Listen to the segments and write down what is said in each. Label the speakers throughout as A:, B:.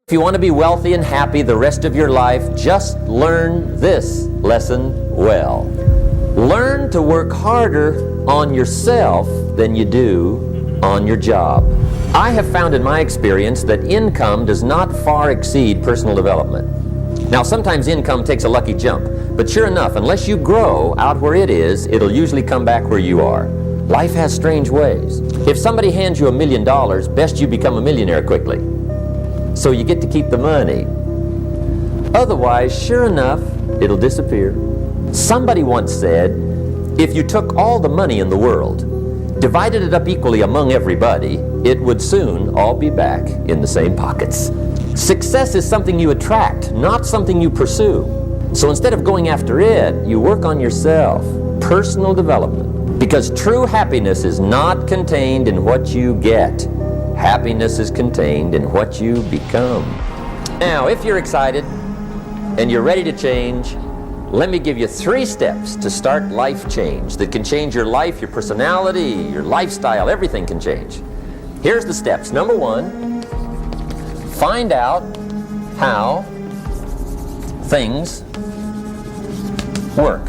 A: If you want to be wealthy and happy the rest of your life, just learn this lesson well. Learn to work harder on yourself than you do on your job. I have found in my experience that income does not far exceed personal development. Now, sometimes income takes a lucky jump, but sure enough, unless you grow out where it is, it'll usually come back where you are. Life has strange ways. If somebody hands you $1 million, best you become a millionaire quickly, so you get to keep the money. Otherwise, sure enough, it'll disappear. Somebody once said, if you took all the money in the world, divided it up equally among everybody, it would soon all be back in the same pockets. Success is something you attract, not something you pursue. So instead of going after it, you work on yourself, personal development. Because true happiness is not contained in what you get. Happiness is contained in what you become. Now, if you're excited and you're ready to change, let me give you 3 steps to start life change that can change your life, your personality, your lifestyle, everything can change. Here's the steps. Number 1, find out how things work.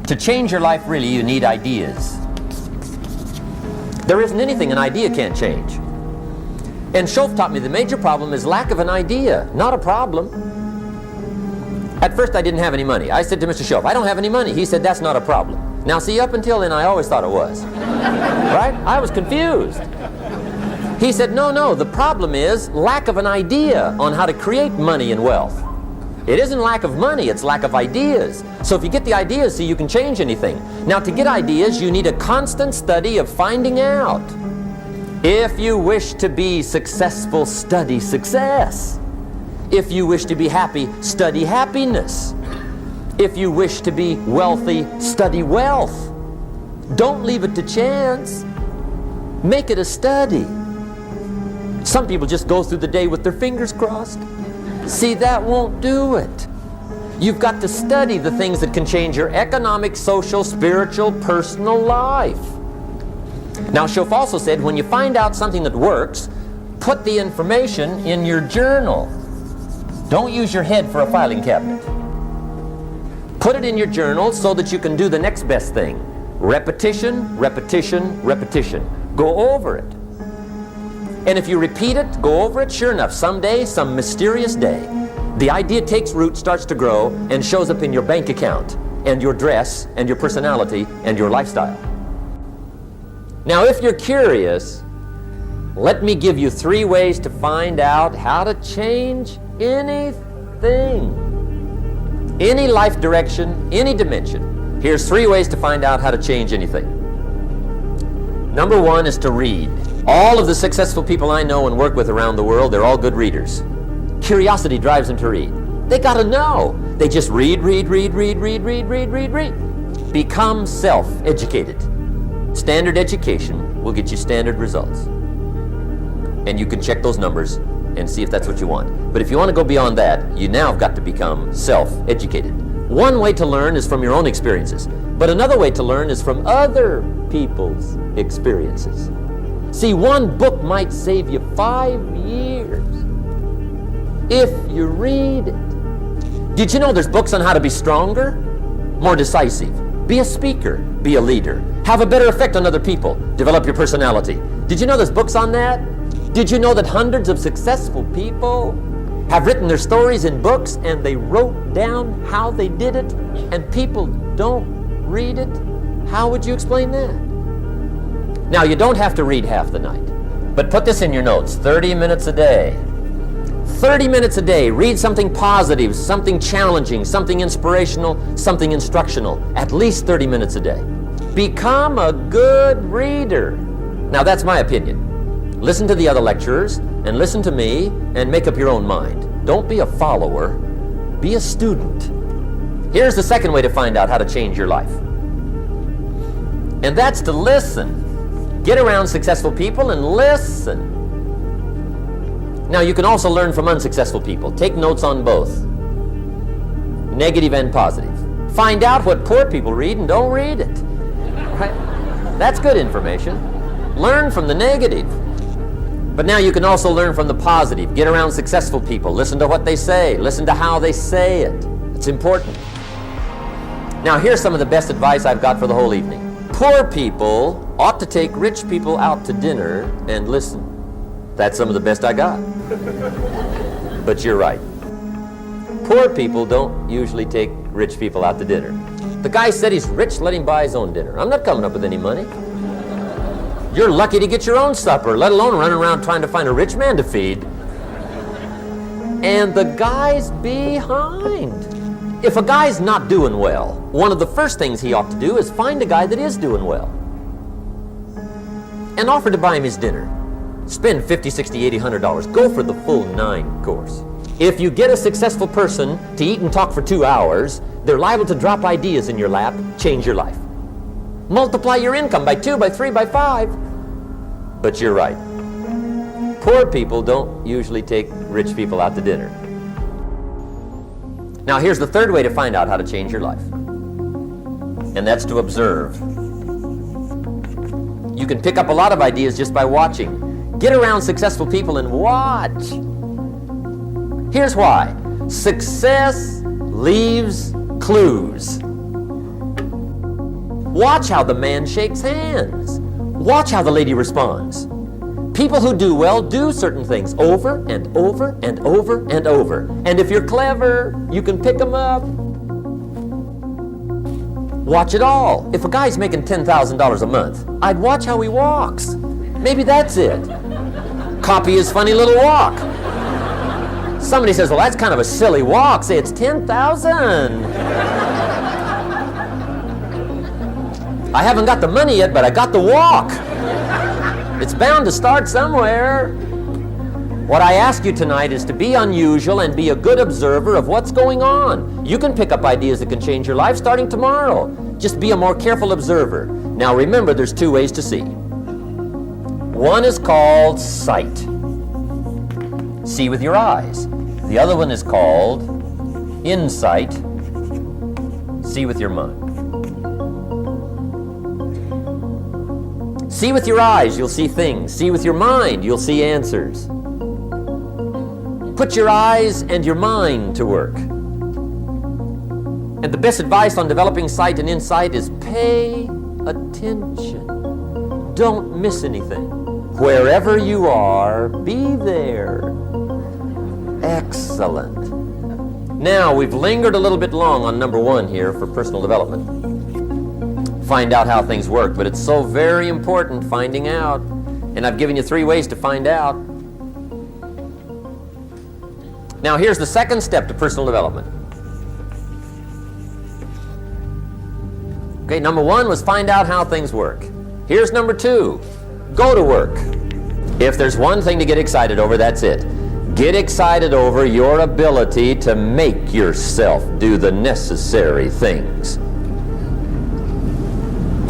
A: To change your life, really, you need ideas. There isn't anything an idea can't change. And Schoaf taught me the major problem is lack of an idea, not a problem. At first I didn't have any money. I said to Mr. Schoaf, I don't have any money. He said, that's not a problem. Now see, up until then I always thought it was. Right? I was confused. He said, no, the problem is lack of an idea on how to create money and wealth. It isn't lack of money, it's lack of ideas. So if you get the ideas, see, you can change anything. Now, to get ideas, you need a constant study of finding out. If you wish to be successful, study success. If you wish to be happy, study happiness. If you wish to be wealthy, study wealth. Don't leave it to chance. Make it a study. Some people just go through the day with their fingers crossed. See, that won't do it. You've got to study the things that can change your economic, social, spiritual, personal life. Now, Schoaf also said, when you find out something that works, put the information in your journal. Don't use your head for a filing cabinet. Put it in your journal so that you can do the next best thing. Repetition, repetition, repetition. Go over it. And if you repeat it, go over it, sure enough, someday, some mysterious day, the idea takes root, starts to grow, and shows up in your bank account, and your dress, and your personality, and your lifestyle. Now, if you're curious, let me give you 3 ways to find out how to change anything. Any life direction, any dimension. Here's 3 ways to find out how to change anything. Number 1 is to read. All of the successful people I know and work with around the world, they're all good readers. Curiosity drives them to read. They got to know. They just read. Become self-educated. Standard education will get you standard results. And you can check those numbers and see if that's what you want. But if you want to go beyond that, you now have got to become self-educated. One way to learn is from your own experiences, but another way to learn is from other people's experiences. See, one book might save you 5 years if you read it. Did you know there's books on how to be stronger, more decisive, be a speaker, be a leader, have a better effect on other people, develop your personality? Did you know there's books on that? Did you know that hundreds of successful people have written their stories in books and they wrote down how they did it, and people don't read it? How would you explain that? Now, you don't have to read half the night, but put this in your notes, 30 minutes a day. 30 minutes a day, read something positive, something challenging, something inspirational, something instructional, at least 30 minutes a day. Become a good reader. Now, that's my opinion. Listen to the other lecturers, and listen to me, and make up your own mind. Don't be a follower, be a student. Here's the second way to find out how to change your life. And that's to listen. Get around successful people and listen. Now, you can also learn from unsuccessful people. Take notes on both, negative and positive. Find out what poor people read and don't read it. Right? That's good information. Learn from the negative. But now you can also learn from the positive. Get around successful people. Listen to what they say. Listen to how they say it. It's important. Now here's some of the best advice I've got for the whole evening. Poor people ought to take rich people out to dinner and listen. That's some of the best I got. But you're right. Poor people don't usually take rich people out to dinner. The guy said he's rich, let him buy his own dinner. I'm not coming up with any money. You're lucky to get your own supper, let alone running around trying to find a rich man to feed. And the guy's behind. If a guy's not doing well, one of the first things he ought to do is find a guy that is doing well and offer to buy him his dinner. Spend $50, $60, $80, $100. Go for the full 9 course. If you get a successful person to eat and talk for 2 hours, they're liable to drop ideas in your lap, change your life. Multiply your income by 2, by 3, by 5. But you're right. Poor people don't usually take rich people out to dinner. Now here's the third way to find out how to change your life. And that's to observe. You can pick up a lot of ideas just by watching. Get around successful people and watch. Here's why. Success leaves clues. Watch how the man shakes hands. Watch how the lady responds. People who do well do certain things over and over and over and over. And if you're clever, you can pick them up. Watch it all. If a guy's making $10,000 a month, I'd watch how he walks. Maybe that's it. Copy his funny little walk. Somebody says, well, that's kind of a silly walk. Say, it's 10,000. I haven't got the money yet, but I got the walk. It's bound to start somewhere. What I ask you tonight is to be unusual and be a good observer of what's going on. You can pick up ideas that can change your life starting tomorrow. Just be a more careful observer. Now remember, there's 2 ways to see. One is called sight. See with your eyes. The other one is called insight. See with your mind. See with your eyes, you'll see things. See with your mind, you'll see answers. Put your eyes and your mind to work. And the best advice on developing sight and insight is pay attention. Don't miss anything. Wherever you are, be there. Excellent. Now, we've lingered a little bit long on number 1 here for personal development. Find out how things work, but it's so very important finding out. And I've given you 3 ways to find out. Now, here's the second step to personal development. Okay, number 1 was find out how things work. Here's number 2. Go to work. If there's one thing to get excited over, that's it. Get excited over your ability to make yourself do the necessary things.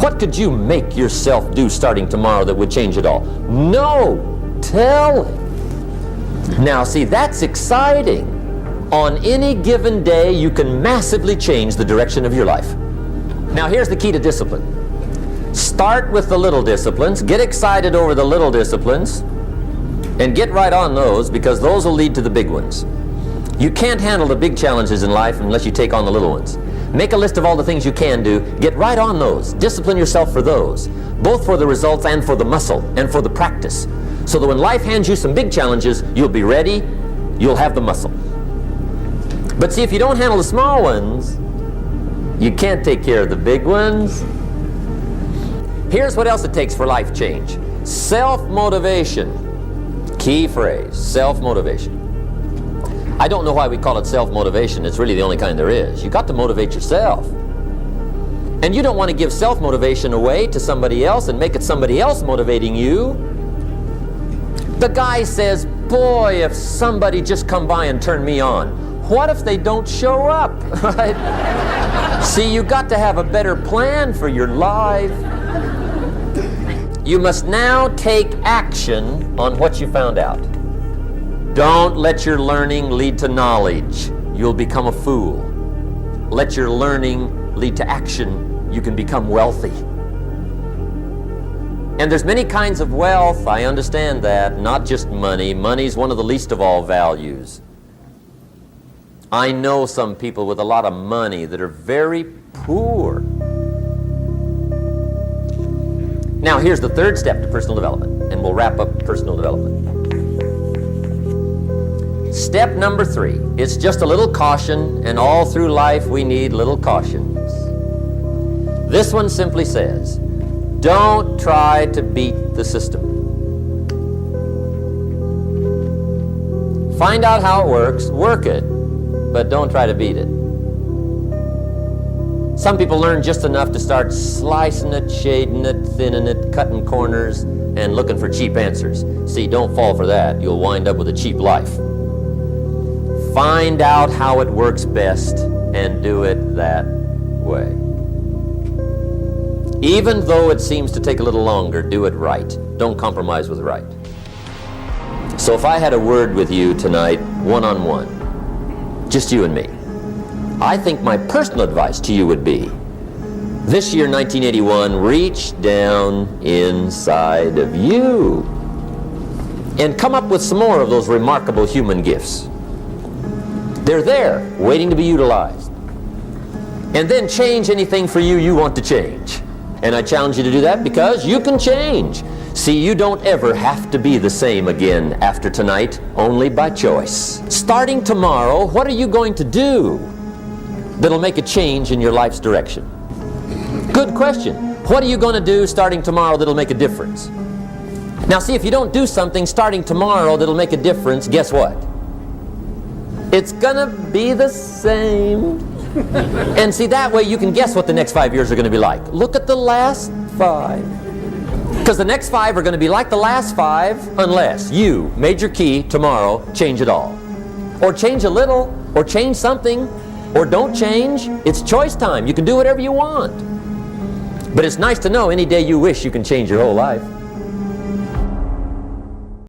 A: What could you make yourself do starting tomorrow that would change it all? No! Tell him. Now see, that's exciting. On any given day, you can massively change the direction of your life. Now here's the key to discipline. Start with the little disciplines, get excited over the little disciplines, and get right on those, because those will lead to the big ones. You can't handle the big challenges in life unless you take on the little ones. Make a list of all the things you can do, get right on those, discipline yourself for those, both for the results and for the muscle and for the practice, so that when life hands you some big challenges, you'll be ready, you'll have the muscle. But see, if you don't handle the small ones, you can't take care of the big ones. Here's what else it takes for life change. Self-motivation. Key phrase, self-motivation. I don't know why we call it self-motivation. It's really the only kind there is. You got to motivate yourself. And you don't want to give self-motivation away to somebody else and make it somebody else motivating you. The guy says, boy, if somebody just come by and turn me on. What if they don't show up? Right? See, you got to have a better plan for your life. You must now take action on what you found out. Don't let your learning lead to knowledge. You'll become a fool. Let your learning lead to action. You can become wealthy. And there's many kinds of wealth, I understand that, not just money. Money's one of the least of all values. I know some people with a lot of money that are very poor. Now here's the third step to personal development, and we'll wrap up personal development. Step number 3, it's just a little caution, and all through life we need little cautions. This one simply says, don't try to beat the system. Find out how it works, work it, but don't try to beat it. Some people learn just enough to start slicing it, shading it, thinning it, cutting corners, and looking for cheap answers. See, don't fall for that. You'll wind up with a cheap life. Find out how it works best and do it that way. Even though it seems to take a little longer, do it right. Don't compromise with right. So if I had a word with you tonight, one-on-one, just you and me, I think my personal advice to you would be, this year, 1981, reach down inside of you and come up with some more of those remarkable human gifts. They're there, waiting to be utilized. And then change anything for you you want to change. And I challenge you to do that because you can change. See, you don't ever have to be the same again after tonight, only by choice. Starting tomorrow, what are you going to do that'll make a change in your life's direction? Good question. What are you going to do starting tomorrow that'll make a difference? Now see, if you don't do something starting tomorrow that'll make a difference, guess what? It's gonna be the same. And see, that way you can guess what the next 5 years are going to be like. Look at the last 5. Because the next 5 are going to be like the last 5 unless you, major key, tomorrow, change it all. Or change a little, or change something, or don't change. It's choice time. You can do whatever you want. But it's nice to know any day you wish you can change your whole life.